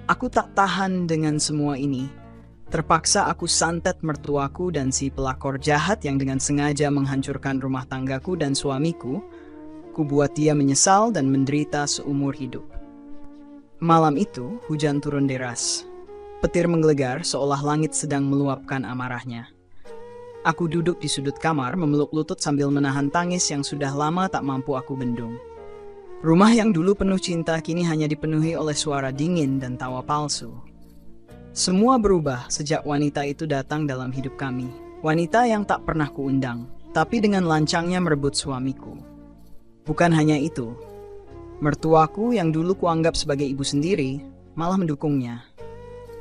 Aku tak tahan dengan semua ini. Terpaksa aku santet mertuaku dan si pelakor jahat yang dengan sengaja menghancurkan rumah tanggaku dan suamiku. Ku buat dia menyesal dan menderita seumur hidup. Malam itu, hujan turun deras. Petir menggelegar seolah langit sedang meluapkan amarahnya. Aku duduk di sudut kamar memeluk lutut sambil menahan tangis yang sudah lama tak mampu aku bendung. Rumah yang dulu penuh cinta kini hanya dipenuhi oleh suara dingin dan tawa palsu. Semua berubah sejak wanita itu datang dalam hidup kami. Wanita yang tak pernah kuundang, tapi dengan lancangnya merebut suamiku. Bukan hanya itu, mertuaku yang dulu kuanggap sebagai ibu sendiri, malah mendukungnya.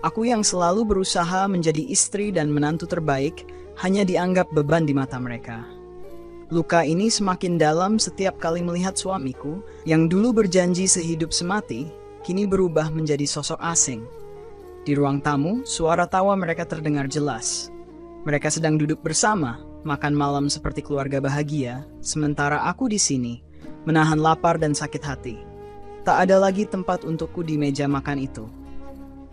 Aku yang selalu berusaha menjadi istri dan menantu terbaik, hanya dianggap beban di mata mereka. Luka ini semakin dalam setiap kali melihat suamiku, yang dulu berjanji sehidup semati, kini berubah menjadi sosok asing. Di ruang tamu, suara tawa mereka terdengar jelas. Mereka sedang duduk bersama, makan malam seperti keluarga bahagia, sementara aku di sini, menahan lapar dan sakit hati. Tak ada lagi tempat untukku di meja makan itu.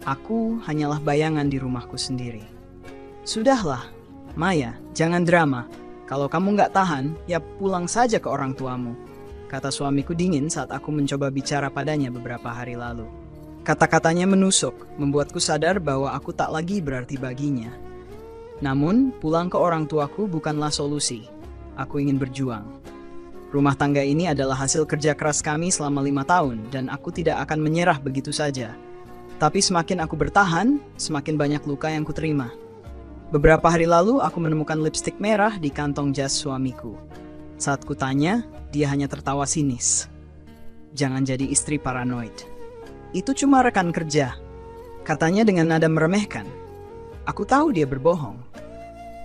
Aku hanyalah bayangan di rumahku sendiri. Sudahlah, Maya, jangan drama. Kalau kamu nggak tahan, ya pulang saja ke orang tuamu, kata suamiku dingin saat aku mencoba bicara padanya beberapa hari lalu. Kata-katanya menusuk, membuatku sadar bahwa aku tak lagi berarti baginya. Namun, pulang ke orang tuaku bukanlah solusi. Aku ingin berjuang. Rumah tangga ini adalah hasil kerja keras kami selama 5 tahun, dan aku tidak akan menyerah begitu saja. Tapi semakin aku bertahan, semakin banyak luka yang kuterima. Beberapa hari lalu, aku menemukan lipstik merah di kantong jas suamiku. Saat kutanya, dia hanya tertawa sinis. Jangan jadi istri paranoid. Itu cuma rekan kerja, katanya dengan nada meremehkan. Aku tahu dia berbohong.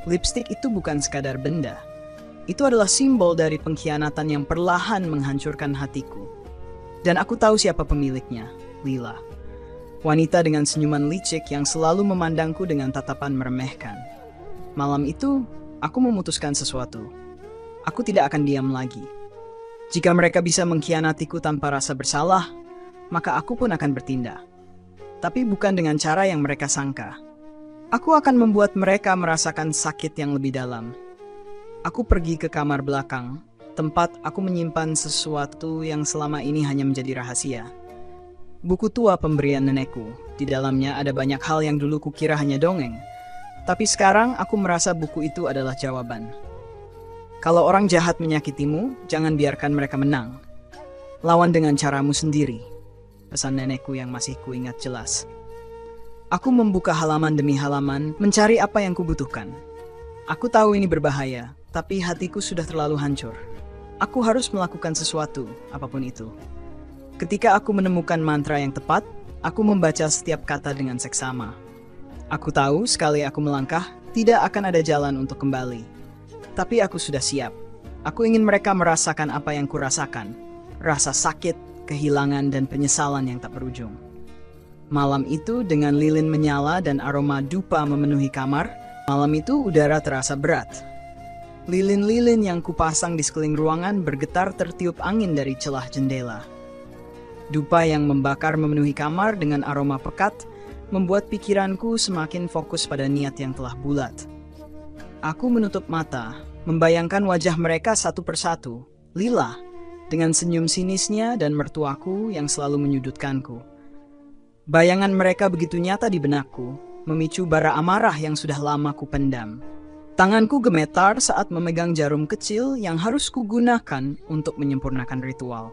Lipstik itu bukan sekadar benda. Itu adalah simbol dari pengkhianatan yang perlahan menghancurkan hatiku. Dan aku tahu siapa pemiliknya, Lila. Wanita dengan senyuman licik yang selalu memandangku dengan tatapan meremehkan. Malam itu, aku memutuskan sesuatu. Aku tidak akan diam lagi. Jika mereka bisa mengkhianatiku tanpa rasa bersalah, maka aku pun akan bertindak. Tapi bukan dengan cara yang mereka sangka. Aku akan membuat mereka merasakan sakit yang lebih dalam. Aku pergi ke kamar belakang, tempat aku menyimpan sesuatu yang selama ini hanya menjadi rahasia. Buku tua pemberian nenekku. Di dalamnya ada banyak hal yang dulu kukira hanya dongeng. Tapi sekarang aku merasa buku itu adalah jawaban. Kalau orang jahat menyakitimu, jangan biarkan mereka menang. Lawan dengan caramu sendiri. Pesan nenekku yang masih kuingat jelas. Aku membuka halaman demi halaman, mencari apa yang kubutuhkan. Aku tahu ini berbahaya, tapi hatiku sudah terlalu hancur. Aku harus melakukan sesuatu, apapun itu. Ketika aku menemukan mantra yang tepat, aku membaca setiap kata dengan seksama. Aku tahu sekali aku melangkah, tidak akan ada jalan untuk kembali. Tapi aku sudah siap. Aku ingin mereka merasakan apa yang kurasakan. Rasa sakit, kehilangan, dan penyesalan yang tak berujung. Malam itu dengan lilin menyala dan aroma dupa memenuhi kamar, malam itu udara terasa berat. Lilin-lilin yang kupasang di sekeliling ruangan bergetar tertiup angin dari celah jendela. Dupa yang membakar memenuhi kamar dengan aroma pekat membuat pikiranku semakin fokus pada niat yang telah bulat. Aku menutup mata, membayangkan wajah mereka satu persatu, Lila, dengan senyum sinisnya dan mertuaku yang selalu menyudutkanku. Bayangan mereka begitu nyata di benakku, memicu bara amarah yang sudah lama kupendam. Tanganku gemetar saat memegang jarum kecil yang harus kugunakan untuk menyempurnakan ritual.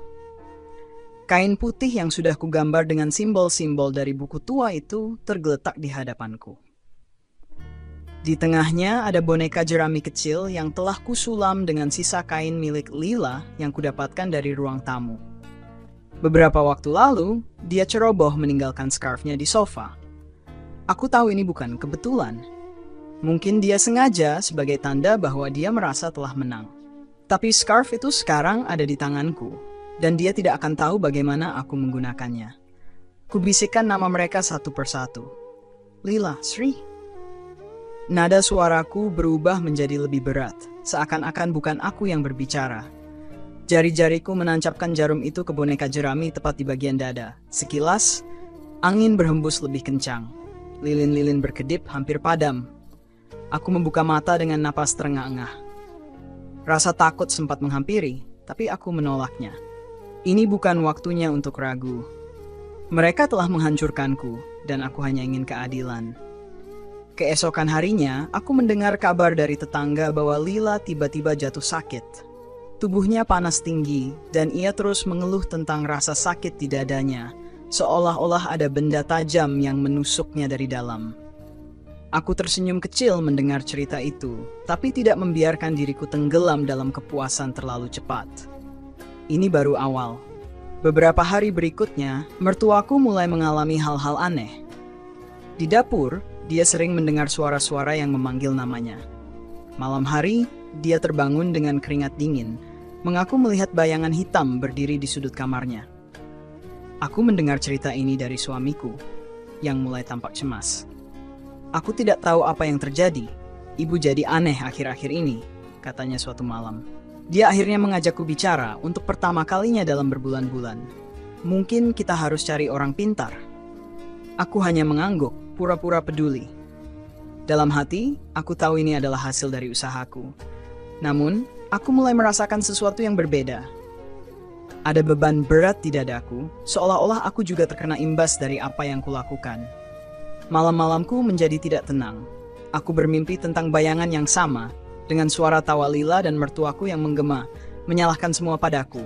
Kain putih yang sudah kugambar dengan simbol-simbol dari buku tua itu tergeletak di hadapanku. Di tengahnya ada boneka jerami kecil yang telah kusulam dengan sisa kain milik Lila yang kudapatkan dari ruang tamu. Beberapa waktu lalu, dia ceroboh meninggalkan scarfnya di sofa. Aku tahu ini bukan kebetulan. Mungkin dia sengaja sebagai tanda bahwa dia merasa telah menang. Tapi scarf itu sekarang ada di tanganku. Dan dia tidak akan tahu bagaimana aku menggunakannya. Kubisikkan nama mereka satu persatu. Lila, Sri. Nada suaraku berubah menjadi lebih berat, seakan-akan bukan aku yang berbicara. Jari-jariku menancapkan jarum itu ke boneka jerami tepat di bagian dada. Sekilas, Angin berhembus lebih kencang. Lilin-lilin berkedip hampir padam. Aku membuka mata dengan napas terengah-engah. Rasa takut sempat menghampiri, tapi aku menolaknya. Ini bukan waktunya untuk ragu. Mereka telah menghancurkanku, dan aku hanya ingin keadilan. Keesokan harinya, aku mendengar kabar dari tetangga bahwa Lila tiba-tiba jatuh sakit. Tubuhnya panas tinggi, dan ia terus mengeluh tentang rasa sakit di dadanya, seolah-olah ada benda tajam yang menusuknya dari dalam. Aku tersenyum kecil mendengar cerita itu, tapi tidak membiarkan diriku tenggelam dalam kepuasan terlalu cepat. Ini baru awal. Beberapa hari berikutnya, mertuaku mulai mengalami hal-hal aneh. Di dapur, dia sering mendengar suara-suara yang memanggil namanya. Malam hari, dia terbangun dengan keringat dingin, mengaku melihat bayangan hitam berdiri di sudut kamarnya. Aku mendengar cerita ini dari suamiku, yang mulai tampak cemas. Aku tidak tahu apa yang terjadi. Ibu jadi aneh akhir-akhir ini, katanya suatu malam. Dia akhirnya mengajakku bicara untuk pertama kalinya dalam berbulan-bulan. Mungkin kita harus cari orang pintar. Aku hanya mengangguk, pura-pura peduli. Dalam hati, aku tahu ini adalah hasil dari usahaku. Namun, aku mulai merasakan sesuatu yang berbeda. Ada beban berat di dadaku, seolah-olah aku juga terkena imbas dari apa yang kulakukan. Malam-malamku menjadi tidak tenang. Aku bermimpi tentang bayangan yang sama, dengan suara tawa Lila dan mertuaku yang menggema, menyalahkan semua padaku.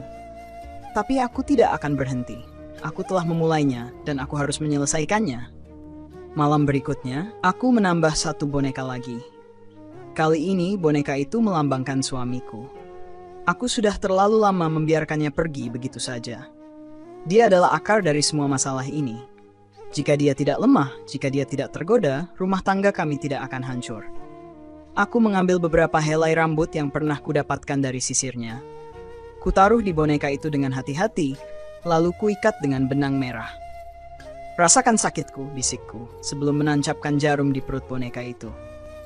Tapi aku tidak akan berhenti. Aku telah memulainya, dan aku harus menyelesaikannya. Malam berikutnya, aku menambah satu boneka lagi. Kali ini, boneka itu melambangkan suamiku. Aku sudah terlalu lama membiarkannya pergi begitu saja. Dia adalah akar dari semua masalah ini. Jika dia tidak lemah, jika dia tidak tergoda, rumah tangga kami tidak akan hancur. Aku mengambil beberapa helai rambut yang pernah kudapatkan dari sisirnya. Kutaruh di boneka itu dengan hati-hati, lalu kuikat dengan benang merah. Rasakan sakitku, bisikku, sebelum menancapkan jarum di perut boneka itu.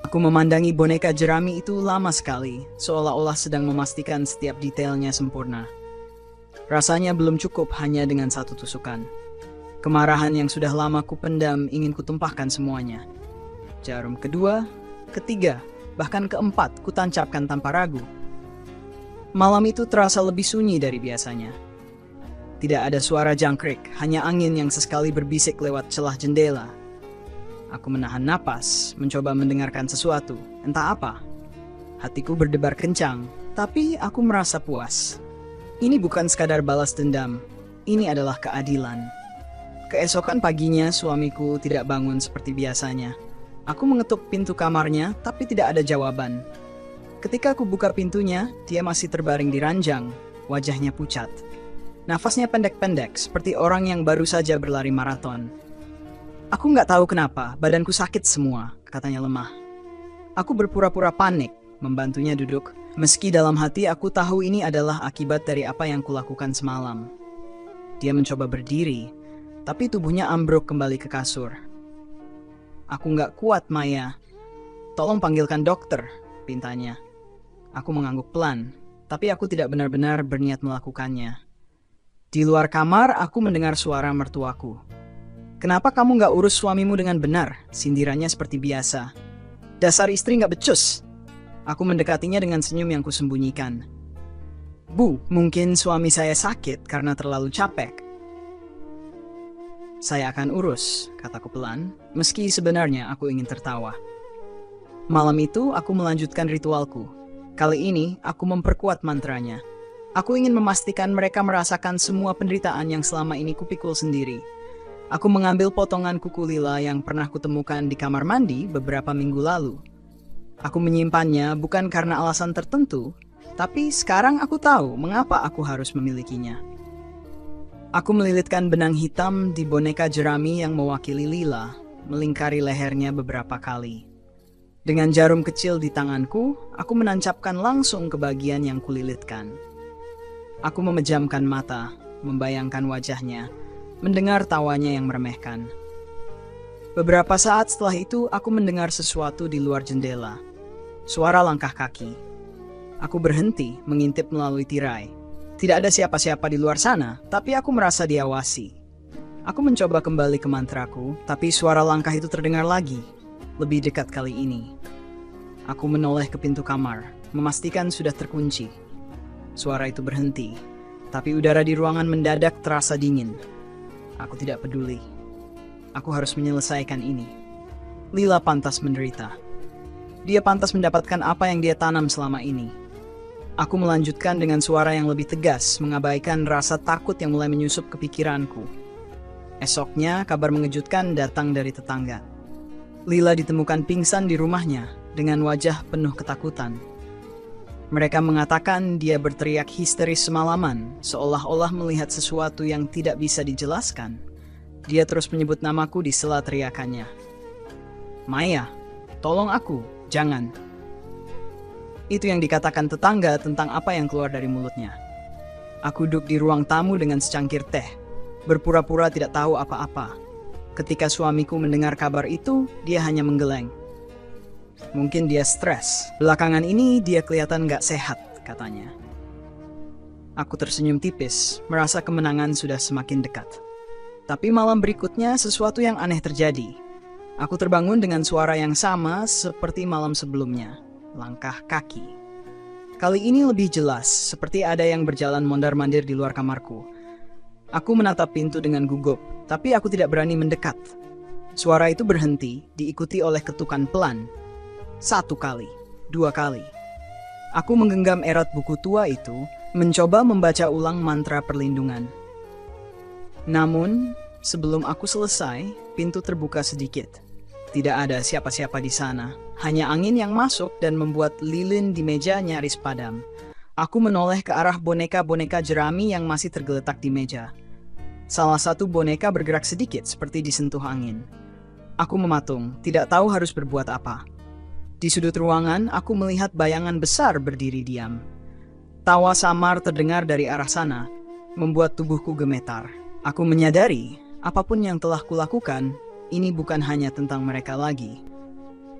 Aku memandangi boneka jerami itu lama sekali, seolah-olah sedang memastikan setiap detailnya sempurna. Rasanya belum cukup hanya dengan satu tusukan. Kemarahan yang sudah lama kupendam ingin kutumpahkan semuanya. Jarum kedua, ketiga, bahkan keempat kutancapkan tanpa ragu. Malam itu terasa lebih sunyi dari biasanya. Tidak ada suara jangkrik, hanya angin yang sesekali berbisik lewat celah jendela. Aku menahan napas, mencoba mendengarkan sesuatu, entah apa. Hatiku berdebar kencang, tapi aku merasa puas. Ini bukan sekadar balas dendam, ini adalah keadilan. Keesokan paginya suamiku tidak bangun seperti biasanya. Aku mengetuk pintu kamarnya, tapi tidak ada jawaban. Ketika aku buka pintunya, dia masih terbaring di ranjang, wajahnya pucat. Nafasnya pendek-pendek, seperti orang yang baru saja berlari maraton. Aku nggak tahu kenapa, badanku sakit semua, katanya lemah. Aku berpura-pura panik, membantunya duduk, meski dalam hati aku tahu ini adalah akibat dari apa yang kulakukan semalam. Dia mencoba berdiri, tapi tubuhnya ambruk kembali ke kasur. Aku nggak kuat, Maya. Tolong panggilkan dokter, pintanya. Aku mengangguk pelan, tapi aku tidak benar-benar berniat melakukannya. Di luar kamar, aku mendengar suara mertuaku. Kenapa kamu nggak urus suamimu dengan benar? Sindirannya seperti biasa. Dasar istri nggak becus. Aku mendekatinya dengan senyum yang kusembunyikan. Bu, mungkin suami saya sakit karena terlalu capek. Saya akan urus, kataku pelan, meski sebenarnya aku ingin tertawa. Malam itu, aku melanjutkan ritualku. Kali ini, aku memperkuat mantranya. Aku ingin memastikan mereka merasakan semua penderitaan yang selama ini kupikul sendiri. Aku mengambil potongan kuku lila yang pernah kutemukan di kamar mandi beberapa minggu lalu. Aku menyimpannya bukan karena alasan tertentu, tapi sekarang aku tahu mengapa aku harus memilikinya. Aku melilitkan benang hitam di boneka jerami yang mewakili Lila, melingkari lehernya beberapa kali. Dengan jarum kecil di tanganku, aku menancapkan langsung ke bagian yang kulilitkan. Aku memejamkan mata, membayangkan wajahnya, mendengar tawanya yang meremehkan. Beberapa saat setelah itu, aku mendengar sesuatu di luar jendela. Suara langkah kaki. Aku berhenti, mengintip melalui tirai. Tidak ada siapa-siapa di luar sana, tapi aku merasa diawasi. Aku mencoba kembali ke mantraku, tapi suara langkah itu terdengar lagi, lebih dekat kali ini. Aku menoleh ke pintu kamar, memastikan sudah terkunci. Suara itu berhenti, tapi udara di ruangan mendadak terasa dingin. Aku tidak peduli. Aku harus menyelesaikan ini. Lila pantas menderita. Dia pantas mendapatkan apa yang dia tanam selama ini. Aku melanjutkan dengan suara yang lebih tegas, mengabaikan rasa takut yang mulai menyusup ke pikiranku. Esoknya, kabar mengejutkan datang dari tetangga. Lila ditemukan pingsan di rumahnya dengan wajah penuh ketakutan. Mereka mengatakan dia berteriak histeris semalaman, seolah-olah melihat sesuatu yang tidak bisa dijelaskan. Dia terus menyebut namaku di sela teriakannya. "Maya, tolong aku, jangan." Itu yang dikatakan tetangga tentang apa yang keluar dari mulutnya. Aku duduk di ruang tamu dengan secangkir teh, berpura-pura tidak tahu apa-apa. Ketika suamiku mendengar kabar itu, dia hanya menggeleng. Mungkin dia stres. Belakangan ini dia kelihatan gak sehat, katanya. Aku tersenyum tipis, merasa kemenangan sudah semakin dekat. Tapi malam berikutnya sesuatu yang aneh terjadi. Aku terbangun dengan suara yang sama seperti malam sebelumnya. Langkah kaki. Kali ini lebih jelas, seperti ada yang berjalan mondar-mandir di luar kamarku. Aku menatap pintu dengan gugup, tapi aku tidak berani mendekat. Suara itu berhenti, diikuti oleh ketukan pelan. 1 kali, 2 kali. Aku menggenggam erat buku tua itu, mencoba membaca ulang mantra perlindungan. Namun, sebelum aku selesai, pintu terbuka sedikit. Tidak ada siapa-siapa di sana, hanya angin yang masuk dan membuat lilin di meja nyaris padam. Aku menoleh ke arah boneka-boneka jerami yang masih tergeletak di meja. Salah satu boneka bergerak sedikit seperti disentuh angin. Aku mematung, tidak tahu harus berbuat apa. Di sudut ruangan, aku melihat bayangan besar berdiri diam. Tawa samar terdengar dari arah sana, membuat tubuhku gemetar. Aku menyadari, apapun yang telah kulakukan, ini bukan hanya tentang mereka lagi.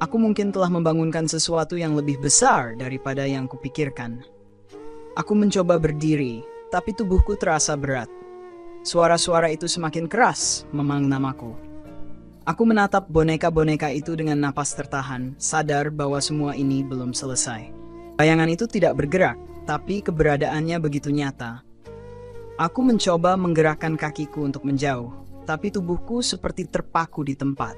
Aku mungkin telah membangunkan sesuatu yang lebih besar daripada yang kupikirkan. Aku mencoba berdiri, tapi tubuhku terasa berat. Suara-suara itu semakin keras, memanggil namaku. Aku menatap boneka-boneka itu dengan napas tertahan, sadar bahwa semua ini belum selesai. Bayangan itu tidak bergerak, tapi keberadaannya begitu nyata. Aku mencoba menggerakkan kakiku untuk menjauh, tapi tubuhku seperti terpaku di tempat.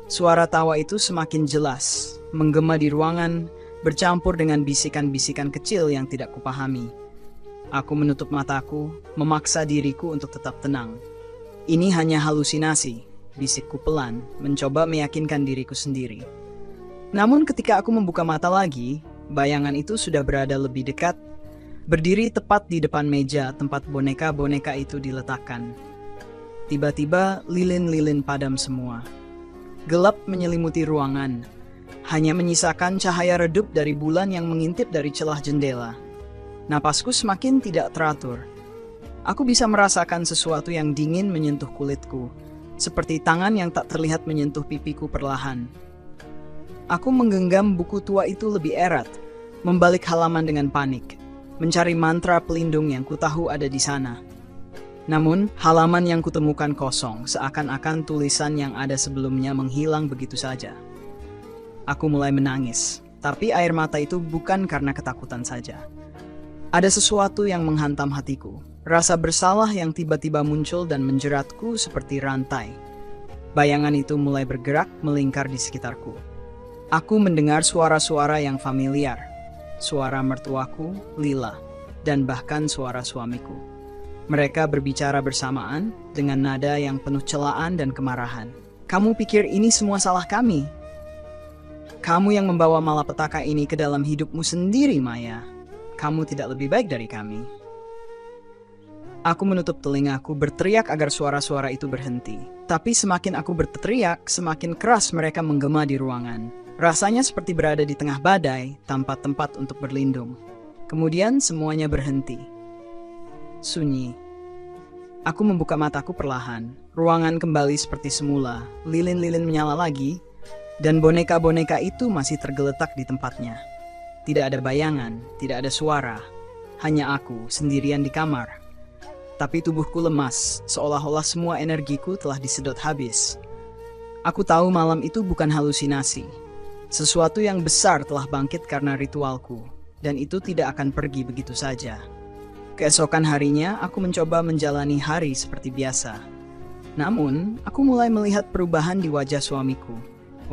Suara tawa itu semakin jelas, menggema di ruangan, bercampur dengan bisikan-bisikan kecil yang tidak kupahami. Aku menutup mataku, memaksa diriku untuk tetap tenang. Ini hanya halusinasi, bisikku pelan, mencoba meyakinkan diriku sendiri. Namun ketika aku membuka mata lagi, bayangan itu sudah berada lebih dekat, berdiri tepat di depan meja tempat boneka-boneka itu diletakkan. Tiba-tiba lilin-lilin padam semua. Gelap menyelimuti ruangan, hanya menyisakan cahaya redup dari bulan yang mengintip dari celah jendela. Napasku semakin tidak teratur. Aku bisa merasakan sesuatu yang dingin menyentuh kulitku, seperti tangan yang tak terlihat menyentuh pipiku perlahan. Aku menggenggam buku tua itu lebih erat, membalik halaman dengan panik, mencari mantra pelindung yang kutahu ada di sana. Namun, halaman yang kutemukan kosong, seakan-akan tulisan yang ada sebelumnya menghilang begitu saja. Aku mulai menangis, tapi air mata itu bukan karena ketakutan saja. Ada sesuatu yang menghantam hatiku, rasa bersalah yang tiba-tiba muncul dan menjeratku seperti rantai. Bayangan itu mulai bergerak melingkar di sekitarku. Aku mendengar suara-suara yang familiar, suara mertuaku, Lila, dan bahkan suara suamiku. Mereka berbicara bersamaan dengan nada yang penuh celaan dan kemarahan. "Kamu pikir ini semua salah kami? Kamu yang membawa malapetaka ini ke dalam hidupmu sendiri, Maya. Kamu tidak lebih baik dari kami." Aku menutup telingaku berteriak agar suara-suara itu berhenti. Tapi semakin aku berteriak, semakin keras mereka menggema di ruangan. Rasanya seperti berada di tengah badai, tanpa tempat untuk berlindung. Kemudian semuanya berhenti. Sunyi. Aku membuka mataku perlahan. Ruangan kembali seperti semula. Lilin-lilin menyala lagi, dan boneka-boneka itu masih tergeletak di tempatnya. Tidak ada bayangan, tidak ada suara. Hanya aku sendirian di kamar. Tapi tubuhku lemas, seolah-olah semua energiku telah disedot habis. Aku tahu malam itu bukan halusinasi. Sesuatu yang besar telah bangkit karena ritualku, dan itu tidak akan pergi begitu saja. Keesokan harinya, aku mencoba menjalani hari seperti biasa. Namun, aku mulai melihat perubahan di wajah suamiku.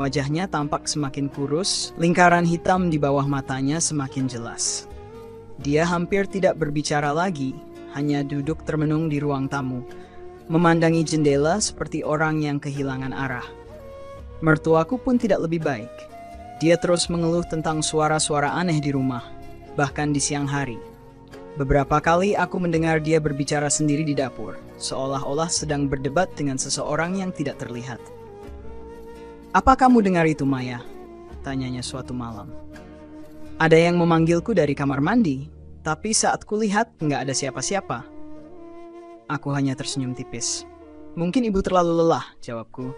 Wajahnya tampak semakin kurus, lingkaran hitam di bawah matanya semakin jelas. Dia hampir tidak berbicara lagi, hanya duduk termenung di ruang tamu, memandangi jendela seperti orang yang kehilangan arah. Mertuaku pun tidak lebih baik. Dia terus mengeluh tentang suara-suara aneh di rumah, bahkan di siang hari. Beberapa kali aku mendengar dia berbicara sendiri di dapur, seolah-olah sedang berdebat dengan seseorang yang tidak terlihat. "Apa kamu dengar itu, Maya?" tanyanya suatu malam. "Ada yang memanggilku dari kamar mandi, tapi saat kulihat nggak ada siapa-siapa." Aku hanya tersenyum tipis. "Mungkin ibu terlalu lelah," jawabku.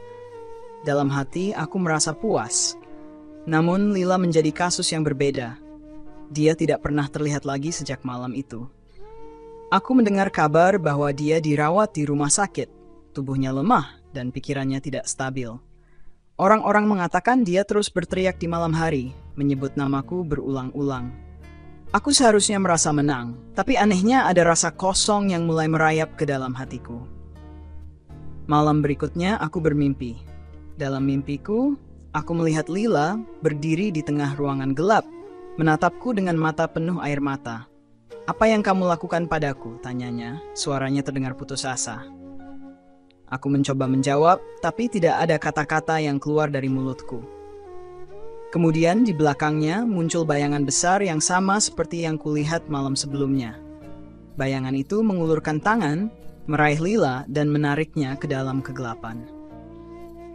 Dalam hati aku merasa puas. Namun Lila menjadi kasus yang berbeda. Dia tidak pernah terlihat lagi sejak malam itu. Aku mendengar kabar bahwa dia dirawat di rumah sakit. Tubuhnya lemah dan pikirannya tidak stabil. Orang-orang mengatakan dia terus berteriak di malam hari, menyebut namaku berulang-ulang. Aku seharusnya merasa menang, tapi anehnya ada rasa kosong yang mulai merayap ke dalam hatiku. Malam berikutnya aku bermimpi. Dalam mimpiku, aku melihat Lila berdiri di tengah ruangan gelap, menatapku dengan mata penuh air mata. "Apa yang kamu lakukan padaku?" tanyanya. Suaranya terdengar putus asa. Aku mencoba menjawab, tapi tidak ada kata-kata yang keluar dari mulutku. Kemudian di belakangnya muncul bayangan besar yang sama seperti yang kulihat malam sebelumnya. Bayangan itu mengulurkan tangan, meraih Lila dan menariknya ke dalam kegelapan.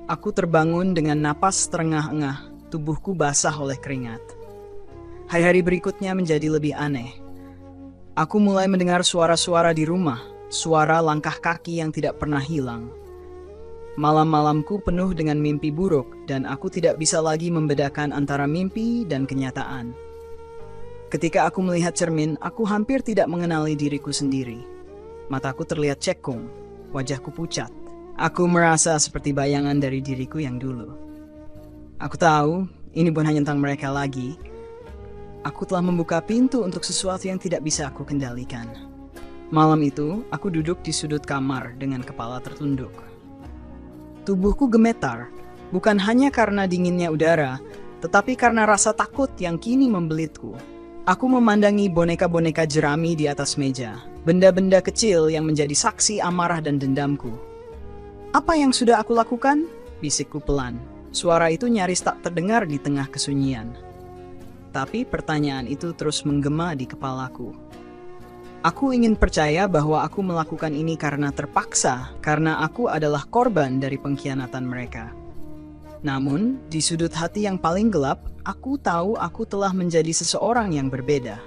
Aku terbangun dengan napas terengah-engah, tubuhku basah oleh keringat. Hari-hari berikutnya menjadi lebih aneh. Aku mulai mendengar suara-suara di rumah, suara langkah kaki yang tidak pernah hilang. Malam-malamku penuh dengan mimpi buruk dan aku tidak bisa lagi membedakan antara mimpi dan kenyataan. Ketika aku melihat cermin, aku hampir tidak mengenali diriku sendiri. Mataku terlihat cekung, wajahku pucat. Aku merasa seperti bayangan dari diriku yang dulu. Aku tahu, ini bukan hanya tentang mereka lagi. Aku telah membuka pintu untuk sesuatu yang tidak bisa aku kendalikan. Malam itu, aku duduk di sudut kamar dengan kepala tertunduk. Tubuhku gemetar, bukan hanya karena dinginnya udara, tetapi karena rasa takut yang kini membelitku. Aku memandangi boneka-boneka jerami di atas meja, benda-benda kecil yang menjadi saksi amarah dan dendamku. "Apa yang sudah aku lakukan?" bisikku pelan. Suara itu nyaris tak terdengar di tengah kesunyian. Tapi pertanyaan itu terus menggema di kepalaku. Aku ingin percaya bahwa aku melakukan ini karena terpaksa, karena aku adalah korban dari pengkhianatan mereka. Namun, di sudut hati yang paling gelap, aku tahu aku telah menjadi seseorang yang berbeda.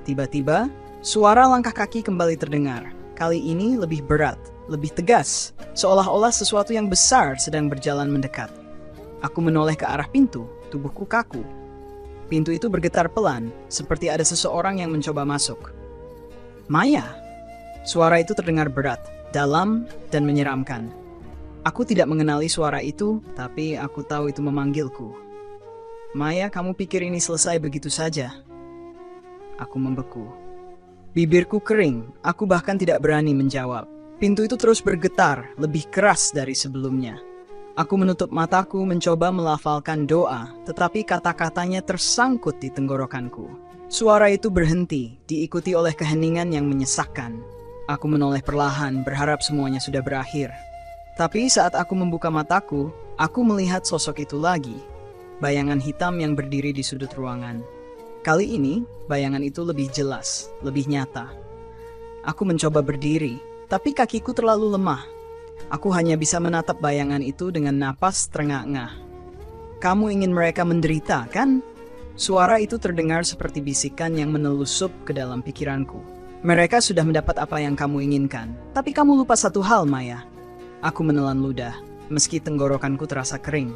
Tiba-tiba, suara langkah kaki kembali terdengar. Kali ini lebih berat, lebih tegas, seolah-olah sesuatu yang besar sedang berjalan mendekat. Aku menoleh ke arah pintu, tubuhku kaku. Pintu itu bergetar pelan, seperti ada seseorang yang mencoba masuk. "Maya!" Suara itu terdengar berat, dalam, dan menyeramkan. Aku tidak mengenali suara itu, tapi aku tahu itu memanggilku. "Maya, kamu pikir ini selesai begitu saja?" Aku membeku. Bibirku kering, aku bahkan tidak berani menjawab. Pintu itu terus bergetar, lebih keras dari sebelumnya. Aku menutup mataku mencoba melafalkan doa, tetapi kata-katanya tersangkut di tenggorokanku. Suara itu berhenti, diikuti oleh keheningan yang menyesakkan. Aku menoleh perlahan, berharap semuanya sudah berakhir. Tapi saat aku membuka mataku, aku melihat sosok itu lagi. Bayangan hitam yang berdiri di sudut ruangan. Kali ini, bayangan itu lebih jelas, lebih nyata. Aku mencoba berdiri, tapi kakiku terlalu lemah. Aku hanya bisa menatap bayangan itu dengan napas terengah-engah. "Kamu ingin mereka menderita, kan?" Suara itu terdengar seperti bisikan yang menelusup ke dalam pikiranku. "Mereka sudah mendapat apa yang kamu inginkan. Tapi kamu lupa satu hal, Maya." Aku menelan ludah, meski tenggorokanku terasa kering.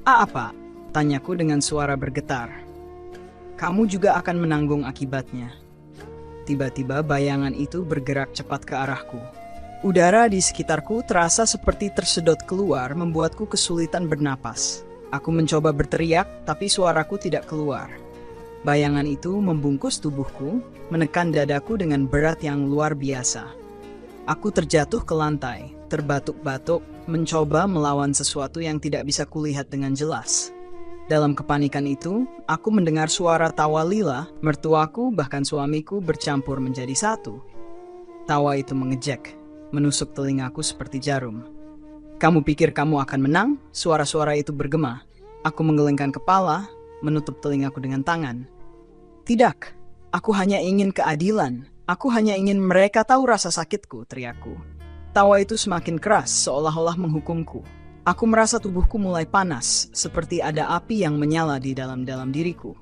"Apa?" tanyaku dengan suara bergetar. "Kamu juga akan menanggung akibatnya." Tiba-tiba bayangan itu bergerak cepat ke arahku. Udara di sekitarku terasa seperti tersedot keluar, membuatku kesulitan bernapas. Aku mencoba berteriak, tapi suaraku tidak keluar. Bayangan itu membungkus tubuhku, menekan dadaku dengan berat yang luar biasa. Aku terjatuh ke lantai, terbatuk-batuk, mencoba melawan sesuatu yang tidak bisa kulihat dengan jelas. Dalam kepanikan itu, aku mendengar suara tawa Lila, mertuaku bahkan suamiku bercampur menjadi satu. Tawa itu mengejek, menusuk telingaku seperti jarum. "Kamu pikir kamu akan menang?" Suara-suara itu bergema. Aku menggelengkan kepala, menutup telingaku dengan tangan. "Tidak, aku hanya ingin keadilan. Aku hanya ingin mereka tahu rasa sakitku," teriakku. Tawa itu semakin keras, seolah-olah menghukumku. Aku merasa tubuhku mulai panas, seperti ada api yang menyala di dalam-dalam diriku.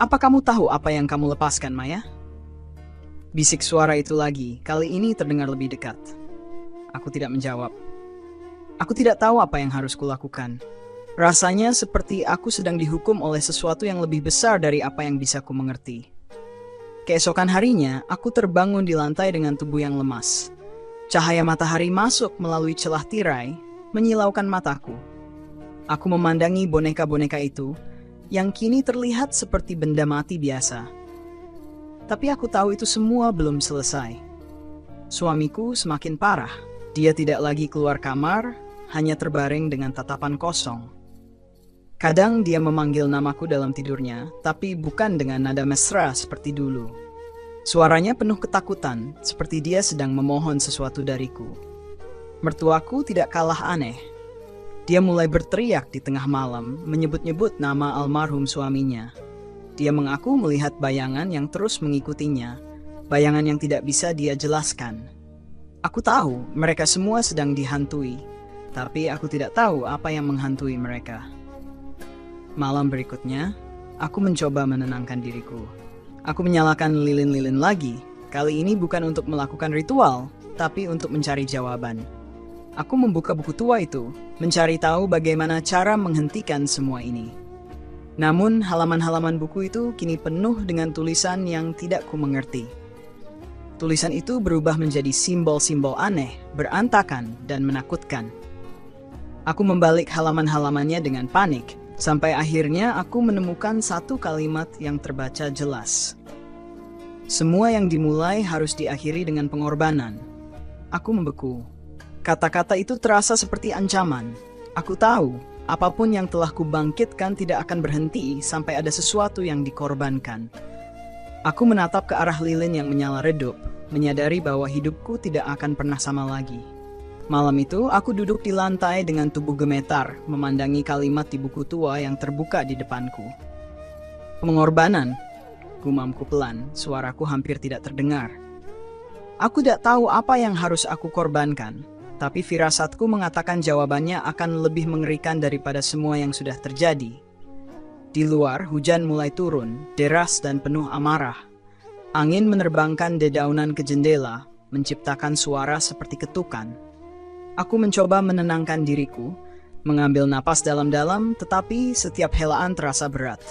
"Apa kamu tahu apa yang kamu lepaskan, Maya?" Bisik suara itu lagi, kali ini terdengar lebih dekat. Aku tidak menjawab. Aku tidak tahu apa yang harus kulakukan. Rasanya seperti aku sedang dihukum oleh sesuatu yang lebih besar dari apa yang bisa ku mengerti. Keesokan harinya, aku terbangun di lantai dengan tubuh yang lemas. Cahaya matahari masuk melalui celah tirai, menyilaukan mataku. Aku memandangi boneka-boneka itu, yang kini terlihat seperti benda mati biasa. Tapi aku tahu itu semua belum selesai. Suamiku semakin parah. Dia tidak lagi keluar kamar, hanya terbaring dengan tatapan kosong. Kadang dia memanggil namaku dalam tidurnya, tapi bukan dengan nada mesra seperti dulu. Suaranya penuh ketakutan, seperti dia sedang memohon sesuatu dariku. Mertuaku tidak kalah aneh. Dia mulai berteriak di tengah malam, menyebut-nyebut nama almarhum suaminya. Dia mengaku melihat bayangan yang terus mengikutinya, bayangan yang tidak bisa dia jelaskan. Aku tahu mereka semua sedang dihantui, tapi aku tidak tahu apa yang menghantui mereka. Malam berikutnya, aku mencoba menenangkan diriku. Aku menyalakan lilin-lilin lagi, kali ini bukan untuk melakukan ritual, tapi untuk mencari jawaban. Aku membuka buku tua itu, mencari tahu bagaimana cara menghentikan semua ini. Namun halaman-halaman buku itu kini penuh dengan tulisan yang tidak ku mengerti. Tulisan itu berubah menjadi simbol-simbol aneh, berantakan, dan menakutkan. Aku membalik halaman-halamannya dengan panik, sampai akhirnya aku menemukan satu kalimat yang terbaca jelas. "Semua yang dimulai harus diakhiri dengan pengorbanan." Aku membeku. Kata-kata itu terasa seperti ancaman. Aku tahu, apapun yang telah kubangkitkan tidak akan berhenti sampai ada sesuatu yang dikorbankan. Aku menatap ke arah lilin yang menyala redup, menyadari bahwa hidupku tidak akan pernah sama lagi. Malam itu, aku duduk di lantai dengan tubuh gemetar, memandangi kalimat di buku tua yang terbuka di depanku. "Pengorbanan," gumamku pelan, suaraku hampir tidak terdengar. Aku tidak tahu apa yang harus aku korbankan. Tapi firasatku mengatakan jawabannya akan lebih mengerikan daripada semua yang sudah terjadi. Di luar, hujan mulai turun, deras dan penuh amarah. Angin menerbangkan dedaunan ke jendela, menciptakan suara seperti ketukan. Aku mencoba menenangkan diriku, mengambil napas dalam-dalam, tetapi setiap helaan terasa berat.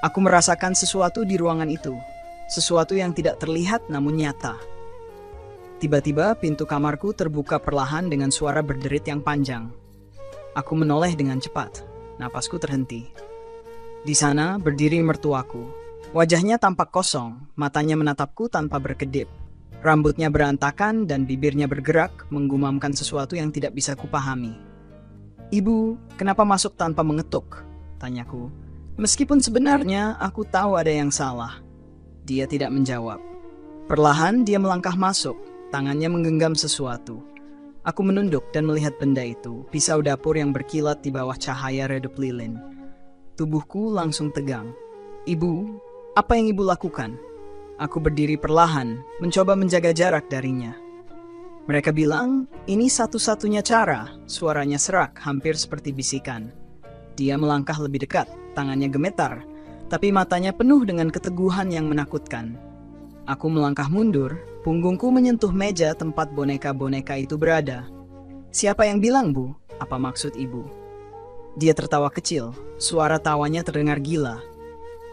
Aku merasakan sesuatu di ruangan itu, sesuatu yang tidak terlihat namun nyata. Tiba-tiba pintu kamarku terbuka perlahan dengan suara berderit yang panjang. Aku menoleh dengan cepat. Napasku terhenti. Di sana berdiri mertuaku. Wajahnya tampak kosong, matanya menatapku tanpa berkedip. Rambutnya berantakan dan bibirnya bergerak, menggumamkan sesuatu yang tidak bisa kupahami. "Ibu, kenapa masuk tanpa mengetuk?" tanyaku. Meskipun sebenarnya aku tahu ada yang salah. Dia tidak menjawab. Perlahan dia melangkah masuk. Tangannya menggenggam sesuatu. Aku menunduk dan melihat benda itu, pisau dapur yang berkilat di bawah cahaya redup lilin. Tubuhku langsung tegang. "Ibu, apa yang ibu lakukan?" Aku berdiri perlahan, mencoba menjaga jarak darinya. Mereka bilang, ini satu-satunya cara. Suaranya serak, hampir seperti bisikan. Dia melangkah lebih dekat, tangannya gemetar, tapi matanya penuh dengan keteguhan yang menakutkan. Aku melangkah mundur, punggungku menyentuh meja tempat boneka-boneka itu berada. "Siapa yang bilang, Bu? Apa maksud ibu?" Dia tertawa kecil, suara tawanya terdengar gila.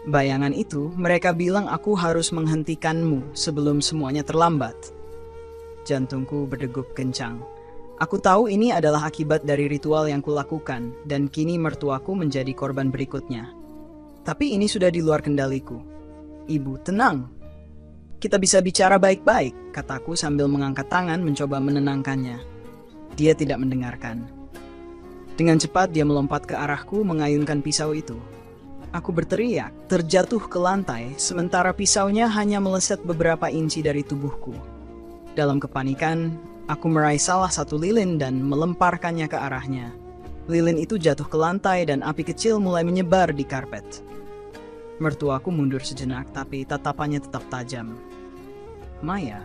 Bayangan itu, mereka bilang aku harus menghentikanmu sebelum semuanya terlambat. Jantungku berdegup kencang. Aku tahu ini adalah akibat dari ritual yang kulakukan, dan kini mertuaku menjadi korban berikutnya. Tapi ini sudah di luar kendaliku. Ibu, tenang. Kita bisa bicara baik-baik, kataku sambil mengangkat tangan mencoba menenangkannya. Dia tidak mendengarkan. Dengan cepat dia melompat ke arahku mengayunkan pisau itu. Aku berteriak, terjatuh ke lantai, sementara pisaunya hanya meleset beberapa inci dari tubuhku. Dalam kepanikan, aku meraih salah satu lilin dan melemparkannya ke arahnya. Lilin itu jatuh ke lantai dan api kecil mulai menyebar di karpet. Mertuaku mundur sejenak, tapi tatapannya tetap tajam. Maya,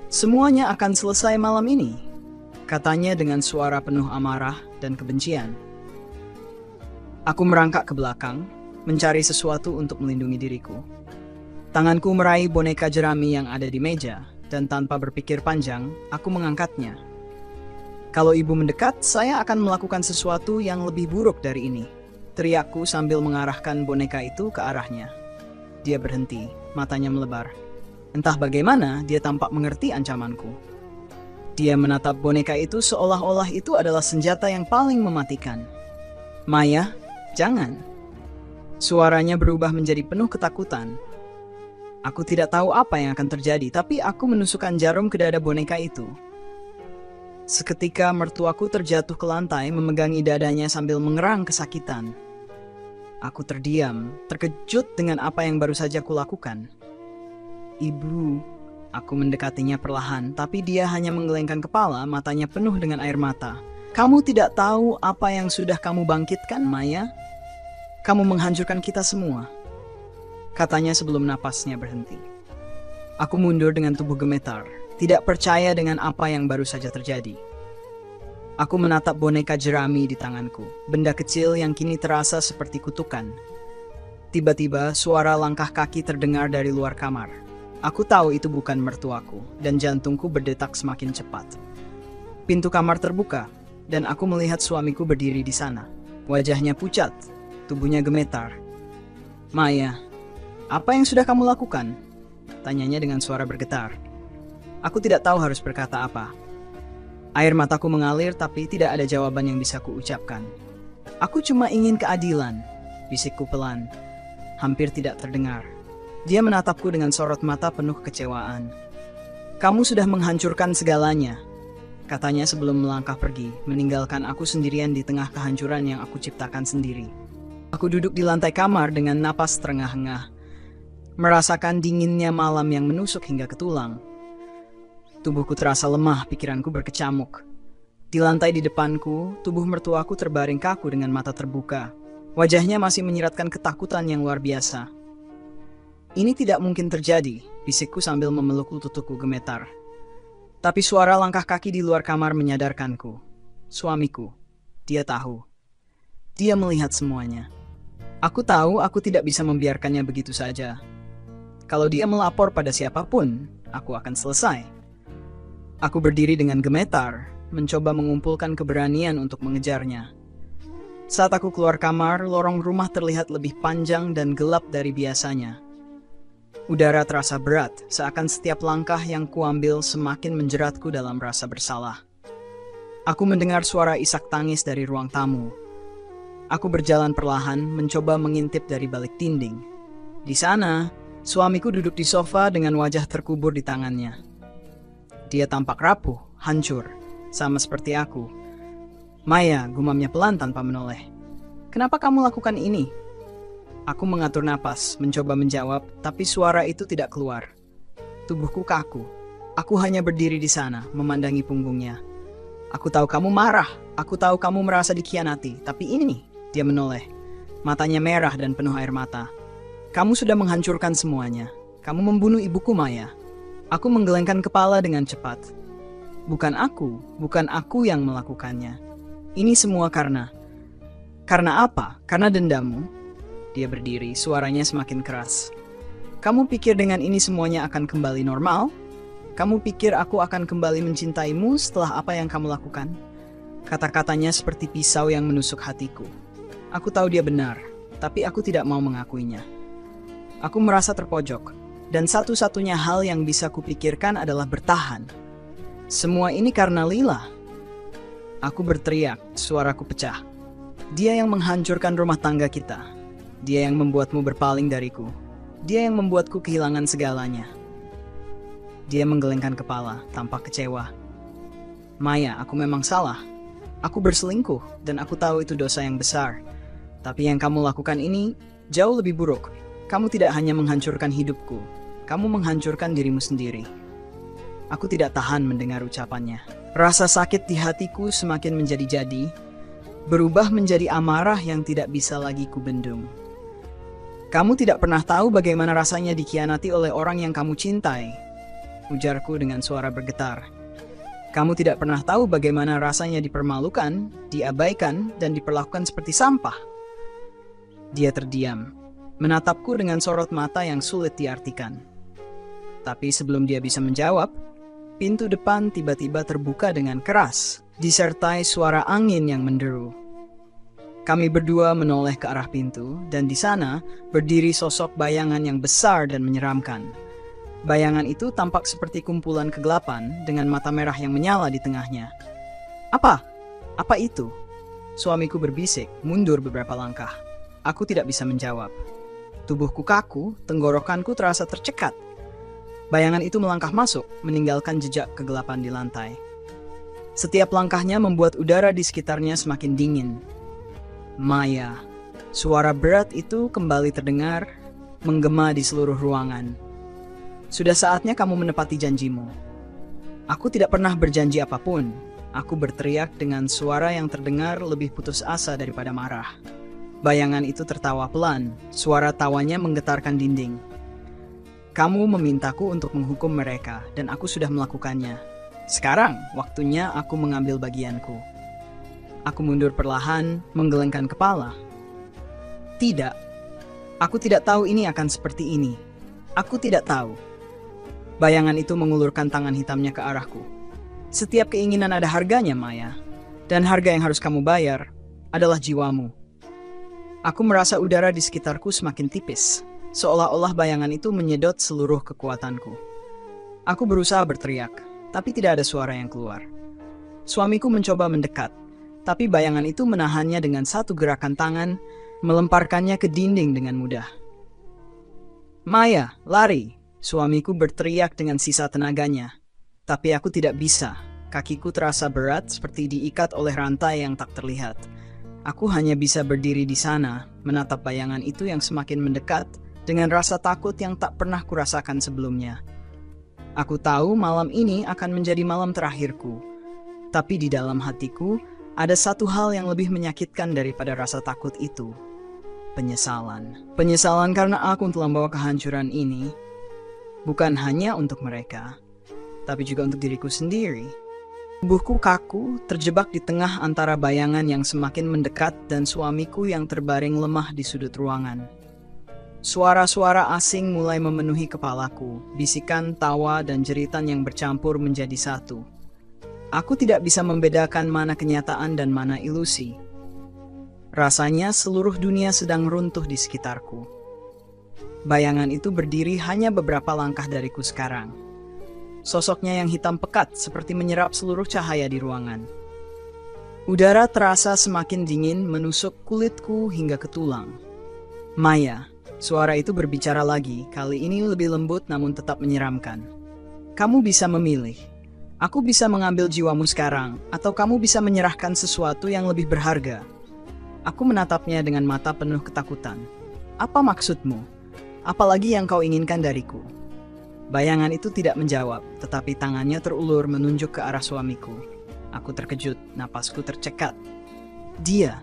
semuanya akan selesai malam ini, katanya dengan suara penuh amarah dan kebencian. Aku merangkak ke belakang, mencari sesuatu untuk melindungi diriku. Tanganku meraih boneka jerami yang ada di meja, dan tanpa berpikir panjang, aku mengangkatnya. Kalau ibu mendekat, saya akan melakukan sesuatu yang lebih buruk dari ini, teriakku sambil mengarahkan boneka itu ke arahnya. Dia berhenti, matanya melebar. Entah bagaimana, dia tampak mengerti ancamanku. Dia menatap boneka itu seolah-olah itu adalah senjata yang paling mematikan. Maya, jangan. Suaranya berubah menjadi penuh ketakutan. Aku tidak tahu apa yang akan terjadi, tapi aku menusukkan jarum ke dada boneka itu. Seketika mertuaku terjatuh ke lantai memegangi dadanya sambil mengerang kesakitan. Aku terdiam, terkejut dengan apa yang baru saja kulakukan. Ibu, aku mendekatinya perlahan, tapi dia hanya menggelengkan kepala, matanya penuh dengan air mata. Kamu tidak tahu apa yang sudah kamu bangkitkan, Maya? Kamu menghancurkan kita semua, katanya sebelum napasnya berhenti. Aku mundur dengan tubuh gemetar, tidak percaya dengan apa yang baru saja terjadi. Aku menatap boneka jerami di tanganku, benda kecil yang kini terasa seperti kutukan. Tiba-tiba suara langkah kaki terdengar dari luar kamar. Aku tahu itu bukan mertuaku, dan jantungku berdetak semakin cepat. Pintu kamar terbuka, dan aku melihat suamiku berdiri di sana. Wajahnya pucat, tubuhnya gemetar. Maya, apa yang sudah kamu lakukan? Tanyanya dengan suara bergetar. Aku tidak tahu harus berkata apa. Air mataku mengalir tapi tidak ada jawaban yang bisa kuucapkan. Aku cuma ingin keadilan, bisikku pelan. Hampir tidak terdengar. Dia menatapku dengan sorot mata penuh kekecewaan. Kamu sudah menghancurkan segalanya, katanya sebelum melangkah pergi, meninggalkan aku sendirian di tengah kehancuran yang aku ciptakan sendiri. Aku duduk di lantai kamar dengan napas terengah-engah, merasakan dinginnya malam yang menusuk hingga ke tulang. Tubuhku terasa lemah, pikiranku berkecamuk. Di lantai di depanku, tubuh mertuaku terbaring kaku dengan mata terbuka. Wajahnya masih menyiratkan ketakutan yang luar biasa. Ini tidak mungkin terjadi, bisikku sambil memeluk lututku gemetar. Tapi suara langkah kaki di luar kamar menyadarkanku. Suamiku, dia tahu. Dia melihat semuanya. Aku tahu aku tidak bisa membiarkannya begitu saja. Kalau dia melapor pada siapapun, aku akan selesai. Aku berdiri dengan gemetar, mencoba mengumpulkan keberanian untuk mengejarnya. Saat aku keluar kamar, lorong rumah terlihat lebih panjang dan gelap dari biasanya. Udara terasa berat, seakan setiap langkah yang kuambil semakin menjeratku dalam rasa bersalah. Aku mendengar suara isak tangis dari ruang tamu. Aku berjalan perlahan, mencoba mengintip dari balik dinding. Di sana, suamiku duduk di sofa dengan wajah terkubur di tangannya. Dia tampak rapuh, hancur, sama seperti aku. Maya, gumamnya pelan tanpa menoleh. Kenapa kamu lakukan ini? Aku mengatur napas, mencoba menjawab, tapi suara itu tidak keluar. Tubuhku kaku. Aku hanya berdiri di sana, memandangi punggungnya. Aku tahu kamu marah, aku tahu kamu merasa dikhianati, tapi ini... Dia menoleh. Matanya merah dan penuh air mata. Kamu sudah menghancurkan semuanya. Kamu membunuh ibuku, Maya. Aku menggelengkan kepala dengan cepat. Bukan aku yang melakukannya. Ini semua karena apa? Karena dendammu? Dia berdiri, suaranya semakin keras. Kamu pikir dengan ini semuanya akan kembali normal? Kamu pikir aku akan kembali mencintaimu setelah apa yang kamu lakukan? Kata-katanya seperti pisau yang menusuk hatiku. Aku tahu dia benar, tapi aku tidak mau mengakuinya. Aku merasa terpojok, dan satu-satunya hal yang bisa kupikirkan adalah bertahan. Semua ini karena Lila. Aku berteriak, suaraku pecah. Dia yang menghancurkan rumah tangga kita. Dia yang membuatmu berpaling dariku. Dia yang membuatku kehilangan segalanya. Dia menggelengkan kepala, tampak kecewa. Maya, aku memang salah. Aku berselingkuh, dan aku tahu itu dosa yang besar. Tapi yang kamu lakukan ini jauh lebih buruk. Kamu tidak hanya menghancurkan hidupku, kamu menghancurkan dirimu sendiri. Aku tidak tahan mendengar ucapannya. Rasa sakit di hatiku semakin menjadi-jadi, berubah menjadi amarah yang tidak bisa lagi kubendung. Kamu tidak pernah tahu bagaimana rasanya dikhianati oleh orang yang kamu cintai, ujarku dengan suara bergetar. Kamu tidak pernah tahu bagaimana rasanya dipermalukan, diabaikan, dan diperlakukan seperti sampah. Dia terdiam, menatapku dengan sorot mata yang sulit diartikan. Tapi sebelum dia bisa menjawab, pintu depan tiba-tiba terbuka dengan keras, disertai suara angin yang menderu. Kami berdua menoleh ke arah pintu, dan di sana berdiri sosok bayangan yang besar dan menyeramkan. Bayangan itu tampak seperti kumpulan kegelapan dengan mata merah yang menyala di tengahnya. Apa? Apa itu? Suamiku berbisik, mundur beberapa langkah. Aku tidak bisa menjawab. Tubuhku kaku, tenggorokanku terasa tercekat. Bayangan itu melangkah masuk, meninggalkan jejak kegelapan di lantai. Setiap langkahnya membuat udara di sekitarnya semakin dingin. Maya, suara berat itu kembali terdengar, menggema di seluruh ruangan. Sudah saatnya kamu menepati janjimu. Aku tidak pernah berjanji apapun. Aku berteriak dengan suara yang terdengar lebih putus asa daripada marah. Bayangan itu tertawa pelan, suara tawanya menggetarkan dinding. Kamu memintaku untuk menghukum mereka, dan aku sudah melakukannya. Sekarang, waktunya aku mengambil bagianku. Aku mundur perlahan, menggelengkan kepala. Tidak. Aku tidak tahu ini akan seperti ini. Aku tidak tahu. Bayangan itu mengulurkan tangan hitamnya ke arahku. Setiap keinginan ada harganya, Maya. Dan harga yang harus kamu bayar adalah jiwamu. Aku merasa udara di sekitarku semakin tipis, seolah-olah bayangan itu menyedot seluruh kekuatanku. Aku berusaha berteriak, tapi tidak ada suara yang keluar. Suamiku mencoba mendekat, tapi bayangan itu menahannya dengan satu gerakan tangan, melemparkannya ke dinding dengan mudah. Maya, lari! Suamiku berteriak dengan sisa tenaganya. Tapi aku tidak bisa. Kakiku terasa berat seperti diikat oleh rantai yang tak terlihat. Aku hanya bisa berdiri di sana, menatap bayangan itu yang semakin mendekat dengan rasa takut yang tak pernah kurasakan sebelumnya. Aku tahu malam ini akan menjadi malam terakhirku. Tapi di dalam hatiku, ada satu hal yang lebih menyakitkan daripada rasa takut itu. Penyesalan. Penyesalan karena aku telah membawa kehancuran ini, bukan hanya untuk mereka, tapi juga untuk diriku sendiri. Tubuhku kaku, terjebak di tengah antara bayangan yang semakin mendekat dan suamiku yang terbaring lemah di sudut ruangan. Suara-suara asing mulai memenuhi kepalaku, bisikan, tawa, dan jeritan yang bercampur menjadi satu. Aku tidak bisa membedakan mana kenyataan dan mana ilusi. Rasanya seluruh dunia sedang runtuh di sekitarku. Bayangan itu berdiri hanya beberapa langkah dariku sekarang. Sosoknya yang hitam pekat seperti menyerap seluruh cahaya di ruangan. Udara terasa semakin dingin menusuk kulitku hingga ke tulang. Maya, suara itu berbicara lagi, kali ini lebih lembut namun tetap menyeramkan. Kamu bisa memilih. Aku bisa mengambil jiwamu sekarang, atau kamu bisa menyerahkan sesuatu yang lebih berharga. Aku menatapnya dengan mata penuh ketakutan. Apa maksudmu? Apalagi yang kau inginkan dariku? Bayangan itu tidak menjawab, tetapi tangannya terulur menunjuk ke arah suamiku. Aku terkejut, napasku tercekat. Dia,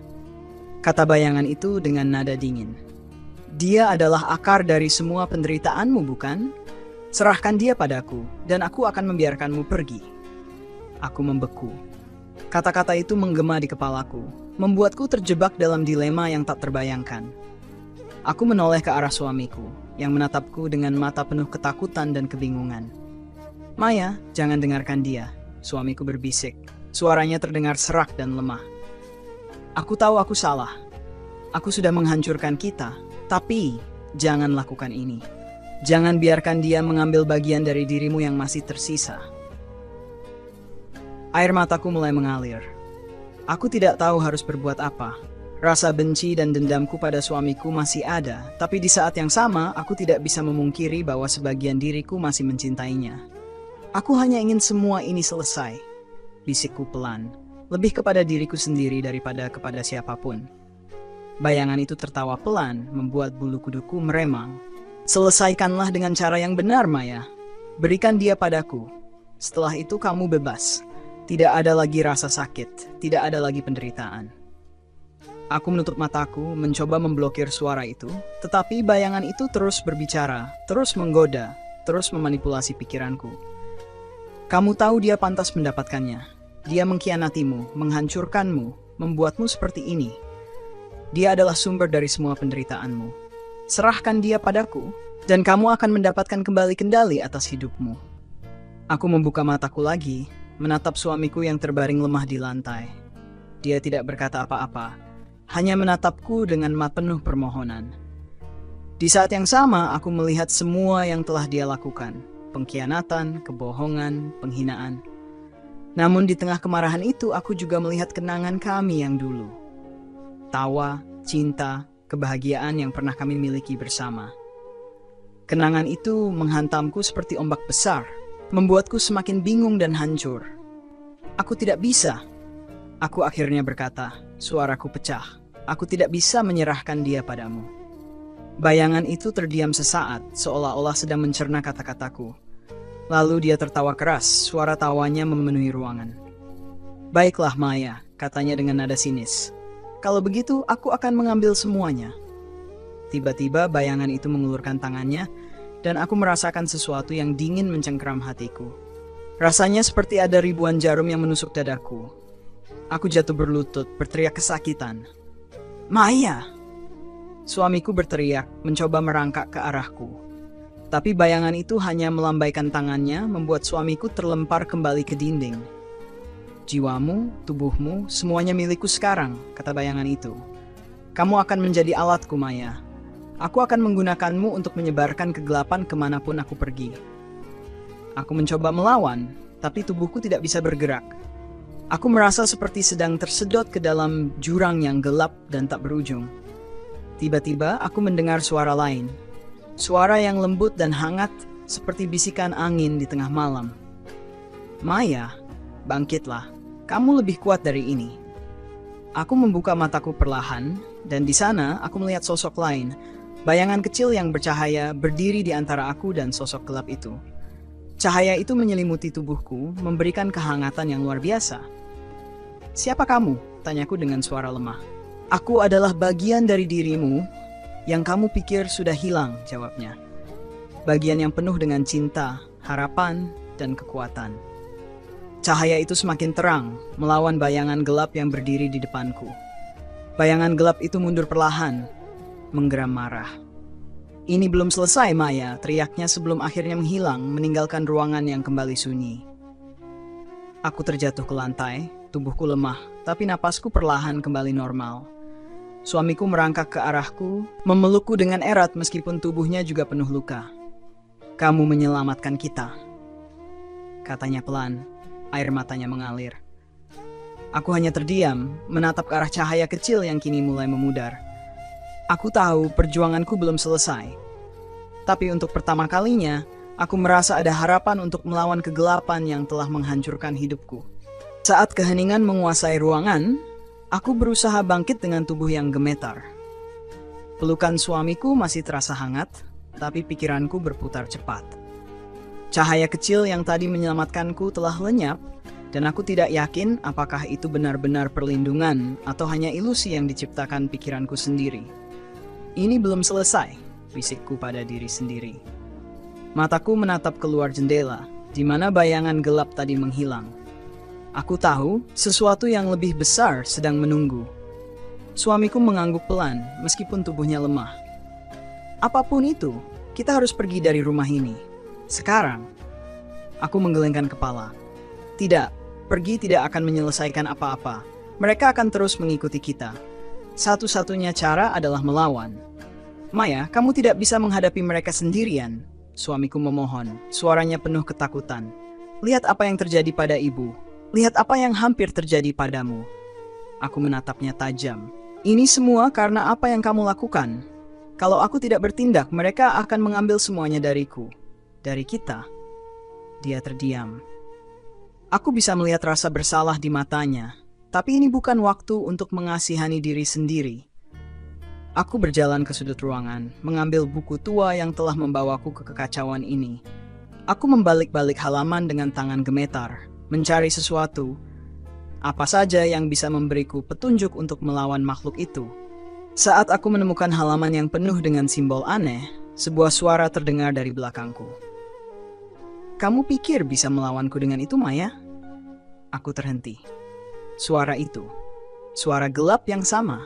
kata bayangan itu dengan nada dingin. Dia adalah akar dari semua penderitaanmu, bukan? Serahkan dia padaku, dan aku akan membiarkanmu pergi. Aku membeku. Kata-kata itu menggema di kepalaku, membuatku terjebak dalam dilema yang tak terbayangkan. Aku menoleh ke arah suamiku, yang menatapku dengan mata penuh ketakutan dan kebingungan. Maya, jangan dengarkan dia, suamiku berbisik. Suaranya terdengar serak dan lemah. Aku tahu aku salah. Aku sudah menghancurkan kita, tapi jangan lakukan ini. Jangan biarkan dia mengambil bagian dari dirimu yang masih tersisa. Air mataku mulai mengalir. Aku tidak tahu harus berbuat apa. Rasa benci dan dendamku pada suamiku masih ada, tapi di saat yang sama aku tidak bisa memungkiri bahwa sebagian diriku masih mencintainya. Aku hanya ingin semua ini selesai, bisikku pelan, lebih kepada diriku sendiri daripada kepada siapapun. Bayangan itu tertawa pelan, membuat bulu kuduku meremang. Selesaikanlah dengan cara yang benar, Maya. Berikan dia padaku. Setelah itu kamu bebas. Tidak ada lagi rasa sakit, tidak ada lagi penderitaan. Aku menutup mataku, mencoba memblokir suara itu, tetapi bayangan itu terus berbicara, terus menggoda, terus memanipulasi pikiranku. Kamu tahu dia pantas mendapatkannya. Dia mengkhianatimu, menghancurkanmu, membuatmu seperti ini. Dia adalah sumber dari semua penderitaanmu. Serahkan dia padaku, dan kamu akan mendapatkan kembali kendali atas hidupmu. Aku membuka mataku lagi, menatap suamiku yang terbaring lemah di lantai. Dia tidak berkata apa-apa, hanya menatapku dengan mata penuh permohonan. Di saat yang sama, aku melihat semua yang telah dia lakukan. Pengkhianatan, kebohongan, penghinaan. Namun di tengah kemarahan itu, aku juga melihat kenangan kami yang dulu. Tawa, cinta, kebahagiaan yang pernah kami miliki bersama. Kenangan itu menghantamku seperti ombak besar, membuatku semakin bingung dan hancur. Aku tidak bisa. Aku akhirnya berkata, suaraku pecah. Aku tidak bisa menyerahkan dia padamu. Bayangan itu terdiam sesaat, seolah-olah sedang mencerna kata-kataku. Lalu dia tertawa keras, suara tawanya memenuhi ruangan. Baiklah Maya, katanya dengan nada sinis. Kalau begitu, aku akan mengambil semuanya. Tiba-tiba bayangan itu mengulurkan tangannya, dan aku merasakan sesuatu yang dingin mencengkeram hatiku. Rasanya seperti ada ribuan jarum yang menusuk dadaku. Aku jatuh berlutut, berteriak kesakitan. Maya! Suamiku berteriak, mencoba merangkak ke arahku. Tapi bayangan itu hanya melambaikan tangannya, membuat suamiku terlempar kembali ke dinding. Jiwamu, tubuhmu, semuanya milikku sekarang, kata bayangan itu. Kamu akan menjadi alatku, Maya. Aku akan menggunakanmu untuk menyebarkan kegelapan kemanapun aku pergi. Aku mencoba melawan, tapi tubuhku tidak bisa bergerak. Aku merasa seperti sedang tersedot ke dalam jurang yang gelap dan tak berujung. Tiba-tiba aku mendengar suara lain. Suara yang lembut dan hangat seperti bisikan angin di tengah malam. Maya, bangkitlah. Kamu lebih kuat dari ini. Aku membuka mataku perlahan, dan di sana aku melihat sosok lain. Bayangan kecil yang bercahaya berdiri di antara aku dan sosok gelap itu. Cahaya itu menyelimuti tubuhku, memberikan kehangatan yang luar biasa. Siapa kamu? Tanyaku dengan suara lemah. Aku adalah bagian dari dirimu yang kamu pikir sudah hilang, jawabnya. Bagian yang penuh dengan cinta, harapan, dan kekuatan. Cahaya itu semakin terang, melawan bayangan gelap yang berdiri di depanku. Bayangan gelap itu mundur perlahan, menggeram marah. Ini belum selesai, Maya, teriaknya sebelum akhirnya menghilang, meninggalkan ruangan yang kembali sunyi. Aku terjatuh ke lantai, tubuhku lemah, tapi napasku perlahan kembali normal. Suamiku merangkak ke arahku, memelukku dengan erat meskipun tubuhnya juga penuh luka. Kamu menyelamatkan kita, katanya pelan, air matanya mengalir. Aku hanya terdiam, menatap ke arah cahaya kecil yang kini mulai memudar. Aku tahu perjuanganku belum selesai. Tapi untuk pertama kalinya, aku merasa ada harapan untuk melawan kegelapan yang telah menghancurkan hidupku. Saat keheningan menguasai ruangan, aku berusaha bangkit dengan tubuh yang gemetar. Pelukan suamiku masih terasa hangat, tapi pikiranku berputar cepat. Cahaya kecil yang tadi menyelamatkanku telah lenyap, dan aku tidak yakin apakah itu benar-benar perlindungan atau hanya ilusi yang diciptakan pikiranku sendiri. Ini belum selesai, bisikku pada diri sendiri. Mataku menatap keluar jendela, di mana bayangan gelap tadi menghilang. Aku tahu sesuatu yang lebih besar sedang menunggu. Suamiku mengangguk pelan, meskipun tubuhnya lemah. Apapun itu, kita harus pergi dari rumah ini. Sekarang, aku menggelengkan kepala. Tidak, pergi tidak akan menyelesaikan apa-apa. Mereka akan terus mengikuti kita. Satu-satunya cara adalah melawan. Maya, kamu tidak bisa menghadapi mereka sendirian. Suamiku memohon, suaranya penuh ketakutan. Lihat apa yang terjadi pada ibu. Lihat apa yang hampir terjadi padamu. Aku menatapnya tajam. Ini semua karena apa yang kamu lakukan. Kalau aku tidak bertindak, mereka akan mengambil semuanya dariku. Dari kita. Dia terdiam. Aku bisa melihat rasa bersalah di matanya. Tapi ini bukan waktu untuk mengasihani diri sendiri. Aku berjalan ke sudut ruangan, mengambil buku tua yang telah membawaku ke kekacauan ini. Aku membalik-balik halaman dengan tangan gemetar, mencari sesuatu, apa saja yang bisa memberiku petunjuk untuk melawan makhluk itu. Saat aku menemukan halaman yang penuh dengan simbol aneh, sebuah suara terdengar dari belakangku. Kamu pikir bisa melawanku dengan itu, Maya? Aku terhenti. Suara itu, suara gelap yang sama.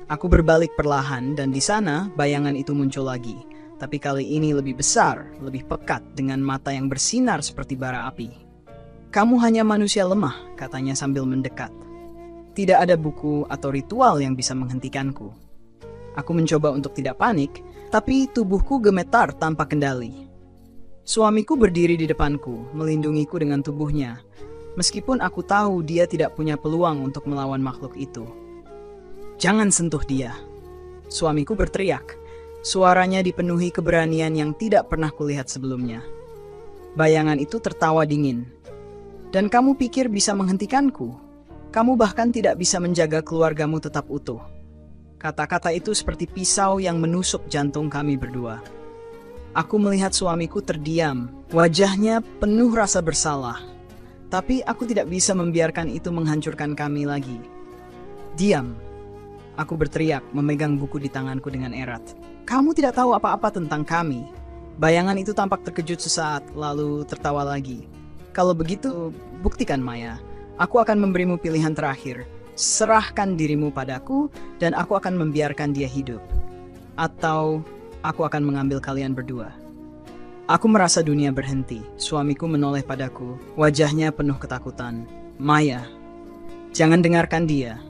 Aku berbalik perlahan dan di sana bayangan itu muncul lagi. Tapi kali ini lebih besar, lebih pekat dengan mata yang bersinar seperti bara api. Kamu hanya manusia lemah, katanya sambil mendekat. Tidak ada buku atau ritual yang bisa menghentikanku. Aku mencoba untuk tidak panik, tapi tubuhku gemetar tanpa kendali. Suamiku berdiri di depanku, melindungiku dengan tubuhnya. Meskipun aku tahu dia tidak punya peluang untuk melawan makhluk itu. Jangan sentuh dia. Suamiku berteriak. Suaranya dipenuhi keberanian yang tidak pernah kulihat sebelumnya. Bayangan itu tertawa dingin. Dan kamu pikir bisa menghentikanku? Kamu bahkan tidak bisa menjaga keluargamu tetap utuh. Kata-kata itu seperti pisau yang menusuk jantung kami berdua. Aku melihat suamiku terdiam. Wajahnya penuh rasa bersalah. Tapi aku tidak bisa membiarkan itu menghancurkan kami lagi. Diam. Aku berteriak, memegang buku di tanganku dengan erat. Kamu tidak tahu apa-apa tentang kami. Bayangan itu tampak terkejut sesaat, lalu tertawa lagi. Kalau begitu, buktikan Maya. Aku akan memberimu pilihan terakhir. Serahkan dirimu padaku, dan aku akan membiarkan dia hidup. Atau, aku akan mengambil kalian berdua. Aku merasa dunia berhenti. Suamiku menoleh padaku, wajahnya penuh ketakutan. Maya, jangan dengarkan dia.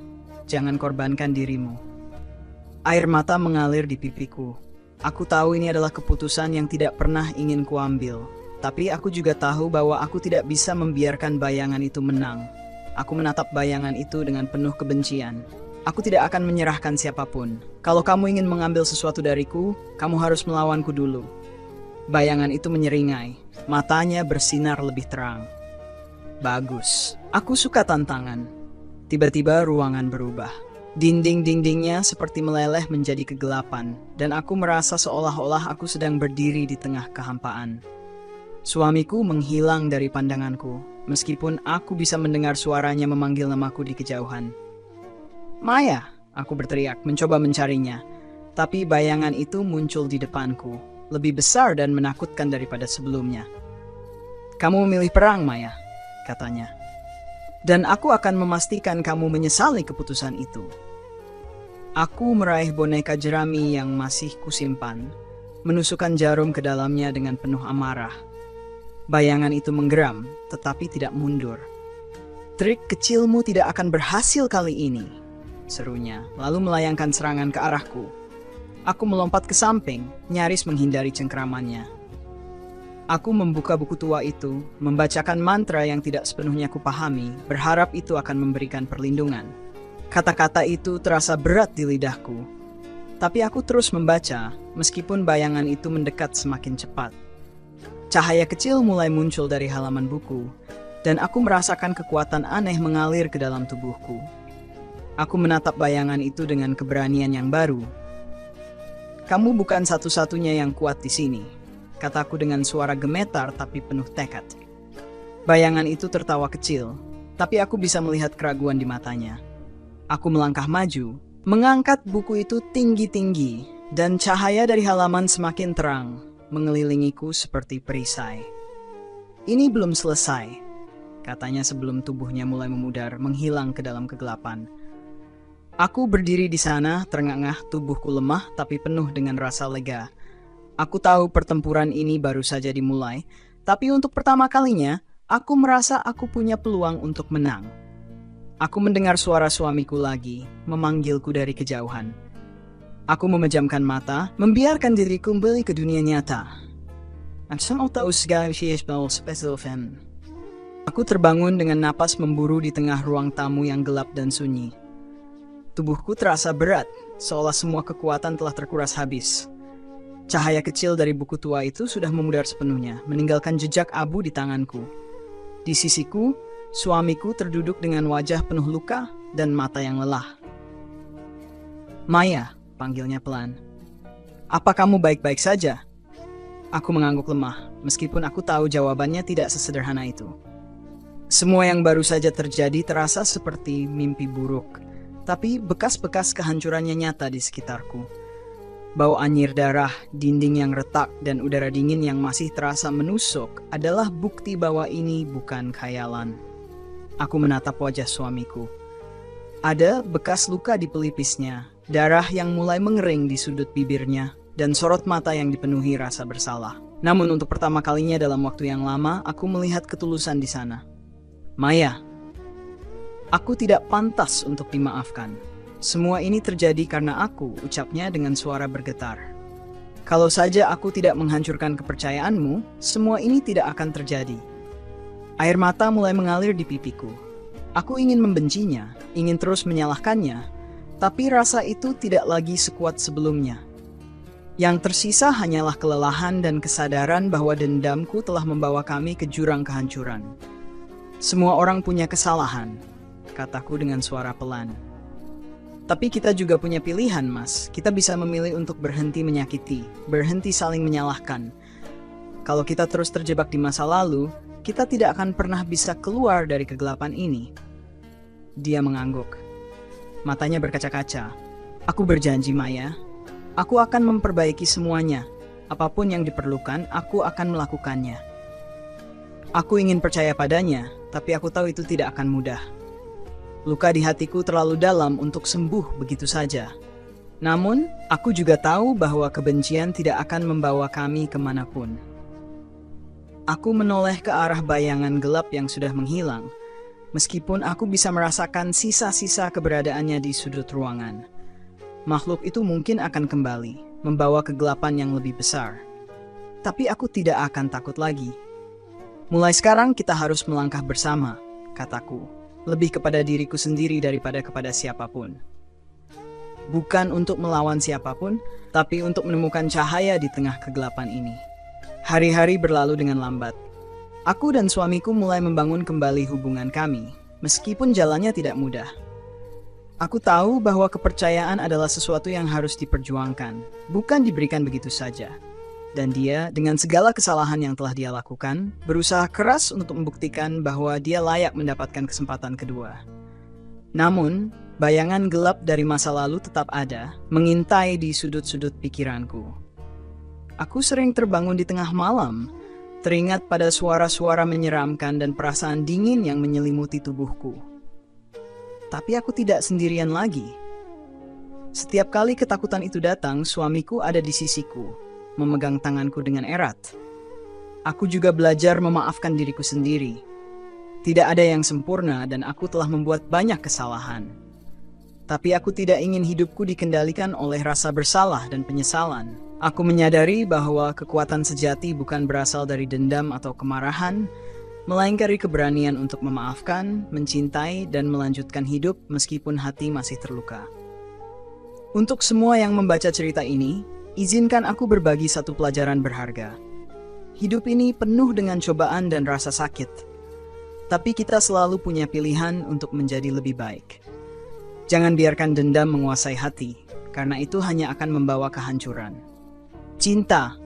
Jangan korbankan dirimu. Air mata mengalir di pipiku. Aku tahu ini adalah keputusan yang tidak pernah ingin kuambil. Tapi aku juga tahu bahwa aku tidak bisa membiarkan bayangan itu menang. Aku menatap bayangan itu dengan penuh kebencian. Aku tidak akan menyerahkan siapapun. Kalau kamu ingin mengambil sesuatu dariku, kamu harus melawanku dulu. Bayangan itu menyeringai. Matanya bersinar lebih terang. Bagus. Aku suka tantangan. Tiba-tiba ruangan berubah. Dinding-dindingnya seperti meleleh menjadi kegelapan, dan aku merasa seolah-olah aku sedang berdiri di tengah kehampaan. Suamiku menghilang dari pandanganku, meskipun aku bisa mendengar suaranya memanggil namaku di kejauhan. Maya, aku berteriak, mencoba mencarinya. Tapi bayangan itu muncul di depanku, lebih besar dan menakutkan daripada sebelumnya. Kamu memilih perang, Maya, katanya. Dan aku akan memastikan kamu menyesali keputusan itu. Aku meraih boneka jerami yang masih kusimpan, menusukkan jarum ke dalamnya dengan penuh amarah. Bayangan itu menggeram, tetapi tidak mundur. Trik kecilmu tidak akan berhasil kali ini, serunya, lalu melayangkan serangan ke arahku. Aku melompat ke samping, nyaris menghindari cengkeramannya. Aku membuka buku tua itu, membacakan mantra yang tidak sepenuhnya kupahami, berharap itu akan memberikan perlindungan. Kata-kata itu terasa berat di lidahku. Tapi aku terus membaca, meskipun bayangan itu mendekat semakin cepat. Cahaya kecil mulai muncul dari halaman buku, dan aku merasakan kekuatan aneh mengalir ke dalam tubuhku. Aku menatap bayangan itu dengan keberanian yang baru. Kamu bukan satu-satunya yang kuat di sini, kataku dengan suara gemetar tapi penuh tekad. Bayangan itu tertawa kecil, tapi aku bisa melihat keraguan di matanya. Aku melangkah maju, mengangkat buku itu tinggi-tinggi, dan cahaya dari halaman semakin terang, mengelilingiku seperti perisai. Ini belum selesai, katanya sebelum tubuhnya mulai memudar, menghilang ke dalam kegelapan. Aku berdiri di sana, terengah-engah, tubuhku lemah tapi penuh dengan rasa lega. Aku tahu pertempuran ini baru saja dimulai, tapi untuk pertama kalinya, aku merasa aku punya peluang untuk menang. Aku mendengar suara suamiku lagi, memanggilku dari kejauhan. Aku memejamkan mata, membiarkan diriku kembali ke dunia nyata. Aku terbangun dengan napas memburu di tengah ruang tamu yang gelap dan sunyi. Tubuhku terasa berat, seolah semua kekuatan telah terkuras habis. Cahaya kecil dari buku tua itu sudah memudar sepenuhnya, meninggalkan jejak abu di tanganku. Di sisiku, suamiku terduduk dengan wajah penuh luka dan mata yang lelah. "Maya," panggilnya pelan. "Apa kamu baik-baik saja?" Aku mengangguk lemah, meskipun aku tahu jawabannya tidak sesederhana itu. Semua yang baru saja terjadi terasa seperti mimpi buruk, tapi bekas-bekas kehancurannya nyata di sekitarku. Bau anyir darah, dinding yang retak, dan udara dingin yang masih terasa menusuk adalah bukti bahwa ini bukan khayalan. Aku menatap wajah suamiku. Ada bekas luka di pelipisnya, darah yang mulai mengering di sudut bibirnya, dan sorot mata yang dipenuhi rasa bersalah. Namun untuk pertama kalinya dalam waktu yang lama, aku melihat ketulusan di sana. "Maya, aku tidak pantas untuk dimaafkan. Semua ini terjadi karena aku," ucapnya dengan suara bergetar. "Kalau saja aku tidak menghancurkan kepercayaanmu, semua ini tidak akan terjadi." Air mata mulai mengalir di pipiku. Aku ingin membencinya, ingin terus menyalahkannya, tapi rasa itu tidak lagi sekuat sebelumnya. Yang tersisa hanyalah kelelahan dan kesadaran bahwa dendamku telah membawa kami ke jurang kehancuran. "Semua orang punya kesalahan," kataku dengan suara pelan. "Tapi kita juga punya pilihan, Mas. Kita bisa memilih untuk berhenti menyakiti, berhenti saling menyalahkan. Kalau kita terus terjebak di masa lalu, kita tidak akan pernah bisa keluar dari kegelapan ini." Dia mengangguk. Matanya berkaca-kaca. "Aku berjanji, Maya. Aku akan memperbaiki semuanya. Apapun yang diperlukan, aku akan melakukannya." Aku ingin percaya padanya, tapi aku tahu itu tidak akan mudah. Luka di hatiku terlalu dalam untuk sembuh begitu saja. Namun, aku juga tahu bahwa kebencian tidak akan membawa kami kemanapun. Aku menoleh ke arah bayangan gelap yang sudah menghilang, meskipun aku bisa merasakan sisa-sisa keberadaannya di sudut ruangan. Makhluk itu mungkin akan kembali, membawa kegelapan yang lebih besar. Tapi aku tidak akan takut lagi. "Mulai sekarang kita harus melangkah bersama," kataku. Lebih kepada diriku sendiri daripada kepada siapapun. Bukan untuk melawan siapapun, tapi untuk menemukan cahaya di tengah kegelapan ini. Hari-hari berlalu dengan lambat. Aku dan suamiku mulai membangun kembali hubungan kami, meskipun jalannya tidak mudah. Aku tahu bahwa kepercayaan adalah sesuatu yang harus diperjuangkan, bukan diberikan begitu saja. Dan dia, dengan segala kesalahan yang telah dia lakukan, berusaha keras untuk membuktikan bahwa dia layak mendapatkan kesempatan kedua. Namun, bayangan gelap dari masa lalu tetap ada, mengintai di sudut-sudut pikiranku. Aku sering terbangun di tengah malam, teringat pada suara-suara menyeramkan dan perasaan dingin yang menyelimuti tubuhku. Tapi aku tidak sendirian lagi. Setiap kali ketakutan itu datang, suamiku ada di sisiku, memegang tanganku dengan erat. Aku juga belajar memaafkan diriku sendiri. Tidak ada yang sempurna dan aku telah membuat banyak kesalahan. Tapi aku tidak ingin hidupku dikendalikan oleh rasa bersalah dan penyesalan. Aku menyadari bahwa kekuatan sejati bukan berasal dari dendam atau kemarahan, melainkan dari keberanian untuk memaafkan, mencintai, dan melanjutkan hidup meskipun hati masih terluka. Untuk semua yang membaca cerita ini, izinkan aku berbagi satu pelajaran berharga. Hidup ini penuh dengan cobaan dan rasa sakit. Tapi kita selalu punya pilihan untuk menjadi lebih baik. Jangan biarkan dendam menguasai hati, karena itu hanya akan membawa kehancuran. Cinta,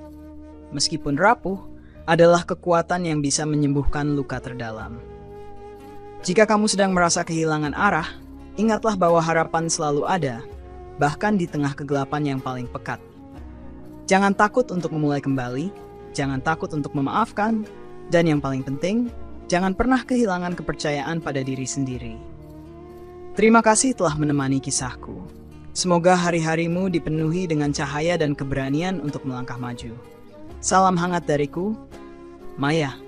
meskipun rapuh, adalah kekuatan yang bisa menyembuhkan luka terdalam. Jika kamu sedang merasa kehilangan arah, ingatlah bahwa harapan selalu ada, bahkan di tengah kegelapan yang paling pekat. Jangan takut untuk memulai kembali, jangan takut untuk memaafkan, dan yang paling penting, jangan pernah kehilangan kepercayaan pada diri sendiri. Terima kasih telah menemani kisahku. Semoga hari-harimu dipenuhi dengan cahaya dan keberanian untuk melangkah maju. Salam hangat dariku, Maya.